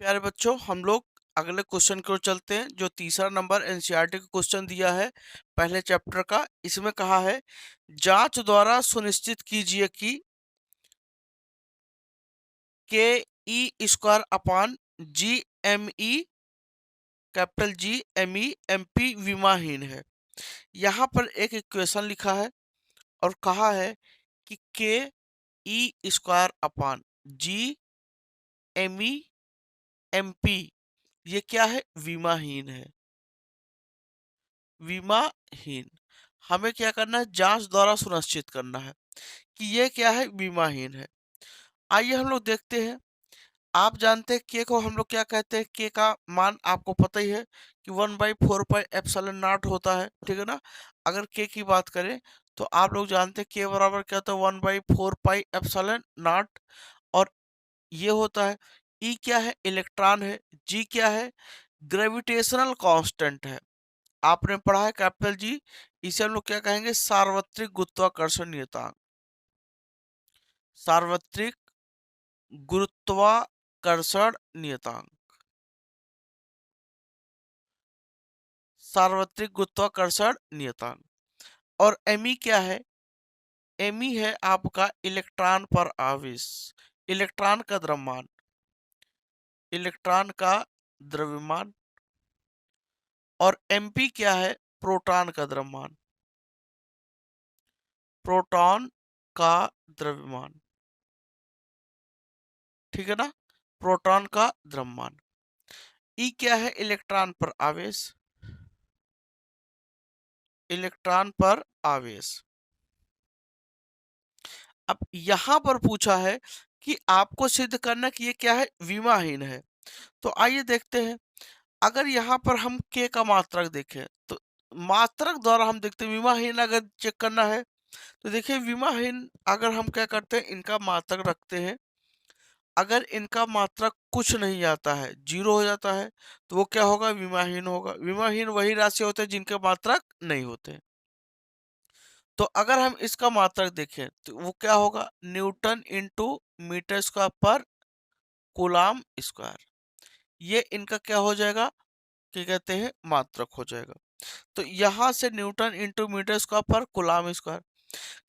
प्यारे बच्चों, हम लोग अगले क्वेश्चन की ओर चलते हैं जो तीसरा नंबर एनसीईआरटी का क्वेश्चन दिया है पहले चैप्टर का। इसमें कहा है जांच द्वारा सुनिश्चित कीजिए कि k e square upon G m e capital G m e m p विमाहीन है। यहाँ पर एक इक्वेशन लिखा है और कहा है कि k e square upon G m e m p ये क्या है? विमाहीन है। बीमाहीन। हमें क्या करना है? जांच द्वारा सुनिश्चित करना है कि ये क्या है? बीमाहीन है। आइए हम लोग देखते हैं। आप जानते हैं के को हम लोग क्या कहते हैं? के का मान आपको पता ही है कि 1/4 पाई एप्सिलॉन नॉट होता है, ठीक है ना। अगर के की बात करें तो आप लोग जानते हैं के बराबर क्या होता है? 1/4 पाई एप्सिलॉन नॉट। और ये होता है ई क्या है? इलेक्ट्रॉन है। जी क्या है? ग्रेविटेशनल कांस्टेंट है। आपने पढ़ा है कैपिटल जी। इसे हम लोग क्या कहेंगे? सार्वत्रिक गुरुत्वाकर्षण नियतांक। सार्वत्रिक गुरुत्वाकर्षण नियतांक। सार्वत्रिक गुरुत्वाकर्षण नियतांक। और एमई क्या है? एमई है आपका इलेक्ट्रॉन पर आवेश, इलेक्ट्रॉन का द्रव्यमान, इलेक्ट्रॉन का द्रव्यमान। और एमपी क्या है? प्रोटॉन का द्रव्यमान, प्रोटॉन का द्रव्यमान, ठीक है ना। प्रोटॉन का द्रव्यमान। ई क्या है? इलेक्ट्रॉन पर आवेश, इलेक्ट्रॉन पर आवेश। अब यहां पर पूछा है कि आपको सिद्ध करना कि ये क्या है? विमाहीन है। तो आइए देखते हैं। अगर यहाँ पर हम के का मात्रक देखें तो मात्रक द्वारा हम देखते हैं। विमाहीन अगर चेक करना है तो देखिए, विमाहीन अगर हम क्या करते हैं, इनका मात्रक रखते हैं। अगर इनका मात्रक कुछ नहीं आता है, जीरो हो जाता है, तो वो क्या होगा? विमाहीन होगा। विमाहीन वही राशि होते हैं जिनके मात्रक नहीं होते। तो अगर हम इसका मात्रक देखें तो वो क्या होगा? न्यूटन इंटू मीटर स्क्वायर पर कूलाम स्क्वायर। ये इनका क्या हो जाएगा? क्या कहते हैं? मात्रक हो जाएगा। तो यहां से न्यूटन इंटू मीटर स्क्वायर पर कूलाम स्क्वायर।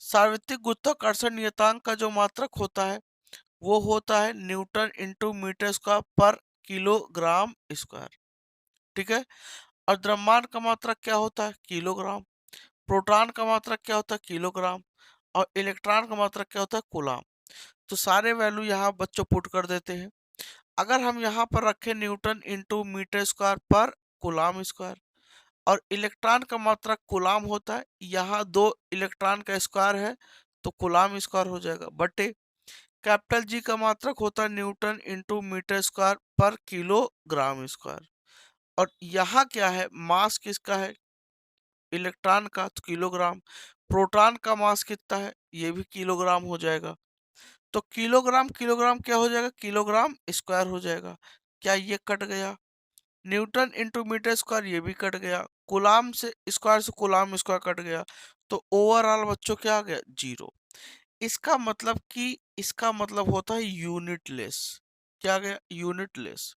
सार्वत्रिक गुरुत्वाकर्षण नियतांक का जो मात्रक होता है वो होता है न्यूटन इंटू मीटर स्क्वायर पर किलोग्राम स्क्वायर, ठीक है। और द्रव्यमान का मात्रक क्या होता है? किलोग्राम। प्रोटॉन का मात्रक क्या होता है? किलोग्राम। और इलेक्ट्रॉन का मात्रक क्या होता है? कूलाम। तो सारे वैल्यू यहाँ बच्चों पुट कर देते हैं। अगर हम यहाँ पर रखें न्यूटन इंटू मीटर स्क्वायर पर कूलाम स्क्वायर, और इलेक्ट्रॉन का मात्रक कूलाम होता है, यहाँ दो इलेक्ट्रॉन का स्क्वायर है तो कूलाम स्क्वायर हो जाएगा, बटे कैपिटल जी का मात्रक होता है न्यूटन इंटू मीटर स्क्वायर पर किलोग्राम स्क्वायर। और यहाँ क्या है? मास किसका है? इलेक्ट्रॉन का, तो किलोग्राम। प्रोटॉन का मास कितना है? ये भी किलोग्राम हो जाएगा। तो किलोग्राम किलोग्राम क्या हो जाएगा? किलोग्राम स्क्वायर हो जाएगा। क्या ये कट गया? न्यूटन इंटू मीटर स्क्वायर ये भी कट गया। कूलाम से स्क्वायर से कूलाम स्क्वायर कट गया। तो ओवरऑल बच्चों क्या आ गया? जीरो। इसका मतलब कि इसका मतलब होता है यूनिटलेस। क्या आ गया? यूनिटलेस,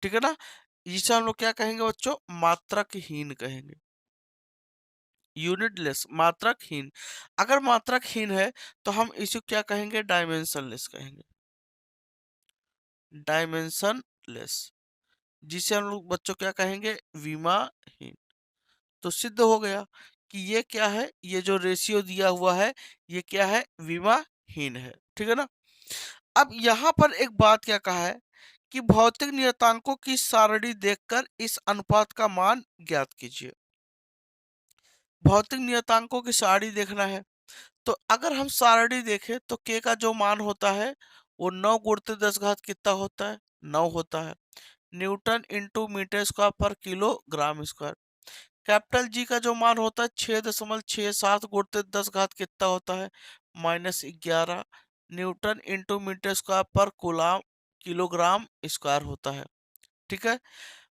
ठीक है ना। इसे हम लोग क्या कहेंगे बच्चों? मात्रकहीन कहेंगे। यूनिटलेस, मात्रकहीन। अगर मात्रकहीन है तो हम इसे क्या कहेंगे? डायमेंशनलेस कहेंगे। डायमेंशनलेस, जिसे हम लोग बच्चों क्या कहेंगे? विमाहीन। तो सिद्ध हो गया कि ये क्या है? ये जो रेशियो दिया हुआ है ये क्या है? विमाहीन है, ठीक है ना। अब यहाँ पर एक बात क्या कहा है कि भौतिक नियतांकों की सारणी देखकर इस अनुपात का मान ज्ञात कीजिए। भौतिक नियतांकों की सारणी देखना है तो अगर हम सारणी देखें तो के का जो मान होता है वो 9 गुणित 10 घात कितना होता है? 9 होता है। न्यूटन इंटू मीटर स्क्वायर पर किलोग्राम स्क्वायर। कैपिटल जी का जो मान होता है 6.67 गुणित 10 घात कितना होता है? -11 न्यूटन इंटू मीटर स्क्वायर पर कूलाम किलोग्राम स्क्वायर होता है, ठीक है।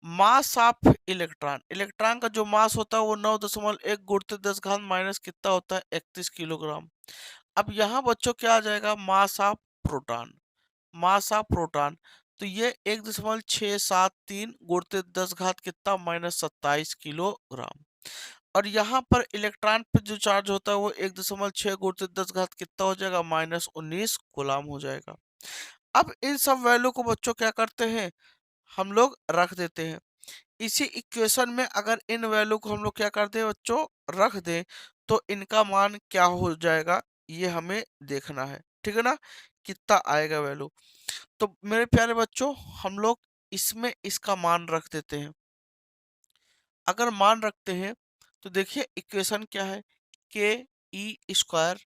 मास ऑफ इलेक्ट्रॉन, इलेक्ट्रॉन का जो मास होता है वो 9.1 गुणित 10 घात माइनस कितना होता है? 31 किलोग्राम। अब यहाँ बच्चों क्या आ जाएगा? Mass of proton, mass of proton. तो ये 1.673 गुणित 10 घात कितना -27 किलोग्राम। और यहाँ पर इलेक्ट्रॉन पे जो चार्ज होता है वो 1.6 गुणित 10 घात कितना हो जाएगा -19 गुलाम हो जाएगा। अब इन सब वैल्यू को बच्चों क्या करते हैं, हम लोग रख देते हैं। इसी इक्वेशन में अगर इन वैल्यू को हम लोग क्या करते हैं बच्चों, रख दें, तो इनका मान क्या हो जाएगा ये हमें देखना है, ठीक है ना, कितना आएगा वैल्यू। तो मेरे प्यारे बच्चों, हम लोग इसमें इसका मान रख देते हैं। अगर मान रखते हैं तो देखिए इक्वेशन क्या है, के ई स्क्वायर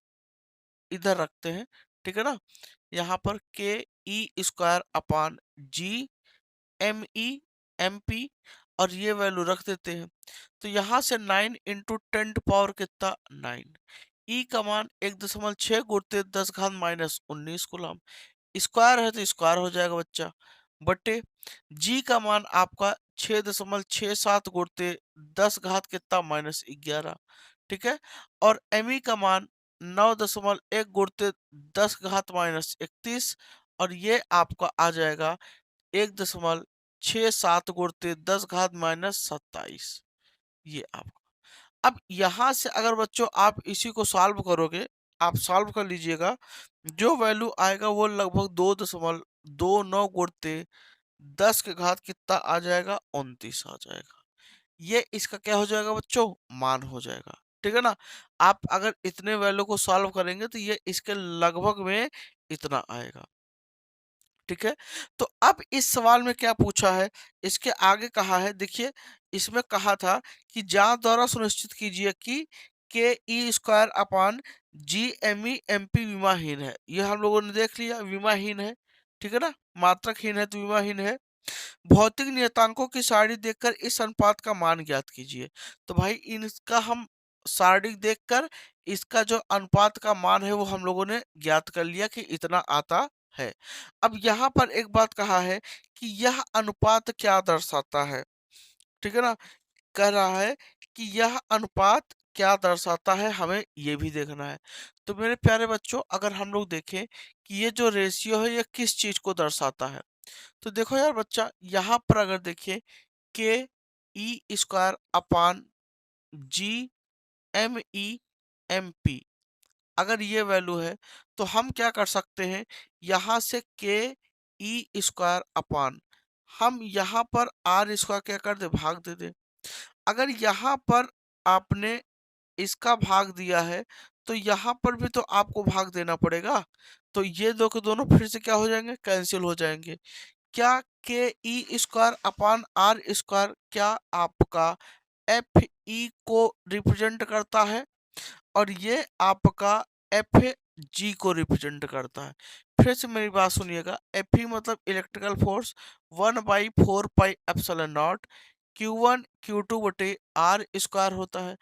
इधर रखते हैं, ठीक है ना, यहाँ पर k e square upon G m e m p, और ये वैल्यू रख देते हैं। तो यहाँ से 9 × 10 कितना 9, ई का मान 1.6 गुणित 10 घात -19 गुलाम, स्क्वायर है तो स्क्वायर हो जाएगा बच्चा, बटे जी का मान आपका 6.67 गुणित 10 घात कितना -11, ठीक है, और एमई का मान 9.1 गुणित 10 घात -31, और ये आपका आ जाएगा 1.67 गुणित 10 घात -27, ये आपका। अब यहां से अगर बच्चों आप इसी को सॉल्व करोगे, आप सॉल्व कर लीजिएगा, जो वैल्यू आएगा वो लगभग 2.29 गुणित 10 के घात कितना आ जाएगा 29 आ जाएगा। ये इसका क्या हो जाएगा बच्चों, मान हो जाएगा, ठीक है ना। आप अगर इतने वैल्यू को सॉल्व करेंगे तो ये इसके लगभग में इतना आएगा, ठीक है। तो अब इस सवाल में क्या पूछा है, इसके आगे कहा है, देखिए इसमें कहा था कि जांच द्वारा सुनिश्चित कीजिए कि k e square upon G m e m p विमाहीन है। ये हम लोगों ने देख लिया, विमाहीन है, ठीक है ना, मात्रकहीन है तो विमाहीन है। भौतिक नियतांकों की सारणी देखकर इस अनुपात का मान ज्ञात कीजिए। तो भाई इनका हम सारणी देखकर इसका जो अनुपात का मान है वो हम लोगों ने ज्ञात कर लिया कि इतना आता है। अब यहाँ पर एक बात कहा है कि यह अनुपात क्या दर्शाता है, ठीक है ना, कह रहा है कि यह अनुपात क्या दर्शाता है, हमें ये भी देखना है। तो मेरे प्यारे बच्चों, अगर हम लोग देखें कि ये जो रेशियो है ये किस चीज को दर्शाता है, तो देखो यार बच्चा, यहाँ पर अगर देखिए k e square upon G m e m p, अगर ये वैल्यू है तो हम क्या कर सकते हैं, यहाँ से के ई स्क्वायर अपान हम यहाँ पर आर स्क्वायर क्या कर दे, भाग दे दे। अगर यहाँ पर आपने इसका भाग दिया है तो यहाँ पर भी तो आपको भाग देना पड़ेगा, तो ये दो के दोनों फिर से क्या हो जाएंगे, कैंसिल हो जाएंगे। क्या के e square upon R square क्या आपका एफ ई को रिप्रेजेंट करता है, और ये आपका एफ जी को रिप्रेजेंट करता है। फिर से मेरी बात सुनिएगा, एफ ई मतलब electrical force 1/4 pi epsilon not Q1 Q2 बटे आर स्क्वायर होता है।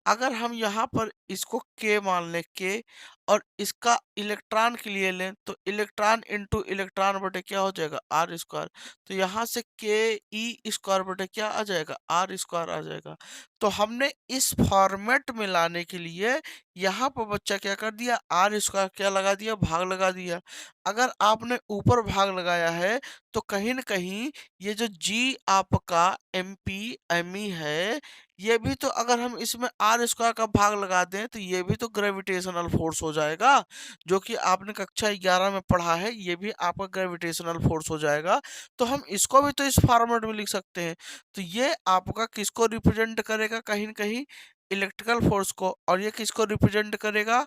अगर हम यहाँ पर इसको के मान लें, के, और इसका इलेक्ट्रॉन के लिए लें तो इलेक्ट्रॉन इंटू इलेक्ट्रॉन बटे क्या हो जाएगा, आर स्क्वायर। तो यहाँ से के ई स्क्वायर बटे क्या आ जाएगा, आर स्क्वायर आ जाएगा। तो हमने इस फॉर्मेट में लाने के लिए यहाँ पर बच्चा क्या कर दिया, आर स्क्वायर क्या लगा दिया, भाग लगा दिया। अगर आपने ऊपर भाग लगाया है तो कहीं न कहीं ये जो जी आपका एम पी एम ई है, ये भी तो अगर हम इसमें आर स्क्वायर का भाग लगा दें तो ये भी तो ग्रेविटेशनल फोर्स हो जाएगा, जो कि आपने कक्षा 11 में पढ़ा है, ये भी आपका ग्रेविटेशनल फोर्स हो जाएगा। तो हम इसको भी तो इस फॉर्मेट में लिख सकते हैं। तो ये आपका किसको रिप्रेजेंट करेगा, कहीं न कहीं इलेक्ट्रिकल फोर्स को, और ये किसको रिप्रेजेंट करेगा,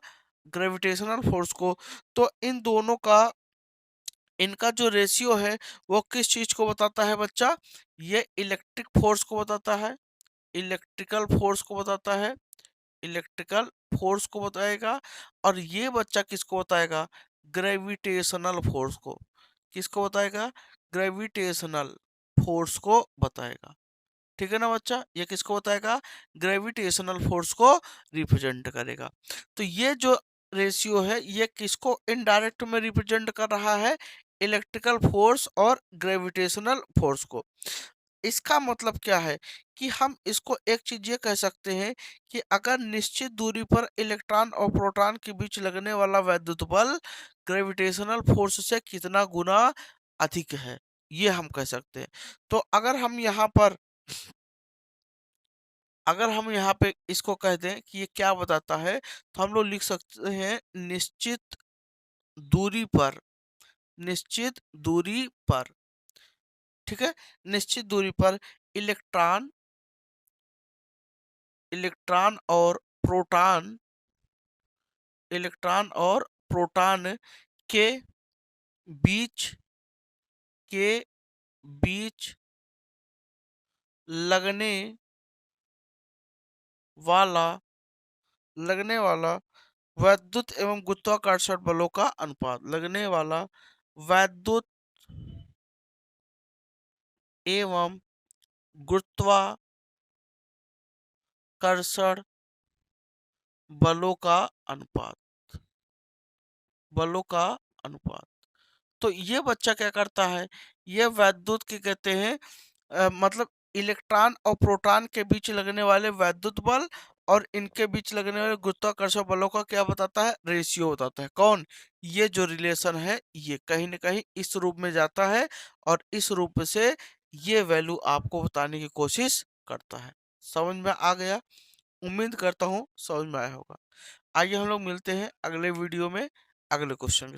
ग्रेविटेशनल फोर्स को। तो इन दोनों का, इनका जो रेशियो है वो किस चीज को बताता है बच्चा, ये इलेक्ट्रिक फोर्स को बताता है, इलेक्ट्रिकल फोर्स को बताता है, इलेक्ट्रिकल फोर्स को बताएगा। और ये बच्चा किसको बताएगा, ग्रेविटेशनल फोर्स को, किसको बताएगा, ग्रेविटेशनल फोर्स को बताएगा, ठीक है ना बच्चा, ये किसको बताएगा, ग्रेविटेशनल फोर्स को रिप्रेजेंट करेगा। तो ये जो रेशियो है ये किसको इनडायरेक्ट में रिप्रेजेंट कर रहा है, इलेक्ट्रिकल फोर्स और ग्रेविटेशनल फोर्स को। इसका मतलब क्या है कि हम इसको एक चीज ये कह सकते हैं कि अगर निश्चित दूरी पर इलेक्ट्रॉन और प्रोटॉन के बीच लगने वाला वैद्युत बल ग्रेविटेशनल फोर्स से कितना गुना अधिक है, ये हम कह सकते हैं। तो अगर हम यहाँ पे इसको कह दें कि ये क्या बताता है, तो हम लोग लिख सकते हैं दूरी पर निश्चित दूरी पर, ठीक है? निश्चित दूरी पर इलेक्ट्रॉन इलेक्ट्रॉन और प्रोटॉन इलेक्ट्रॉन और प्रोटॉन के बीच के बीच लगने वाला लगने वाला वैद्युत एवं गुरुत्वाकर्षण बलों का अनुपात, लगने वाला वैद्युत एवं गुरुत्वाकर्षण बलों का अनुपात बलों का अनुपात। तो ये बच्चा क्या करता है, ये वैद्युत के कहते हैं मतलब इलेक्ट्रॉन और प्रोटॉन के बीच लगने वाले वैद्युत बल और इनके बीच लगने वाले गुरुत्वाकर्षण बलों का क्या बताता है, रेशियो बताता है। कौन? ये जो रिलेशन है ये कहीं ना कहीं इस रूप में जाता है और इस रूप से ये वैल्यू आपको बताने की कोशिश करता है। समझ में आ गया? उम्मीद करता हूँ समझ में आया होगा। आइए हम लोग मिलते हैं अगले वीडियो में अगले क्वेश्चन के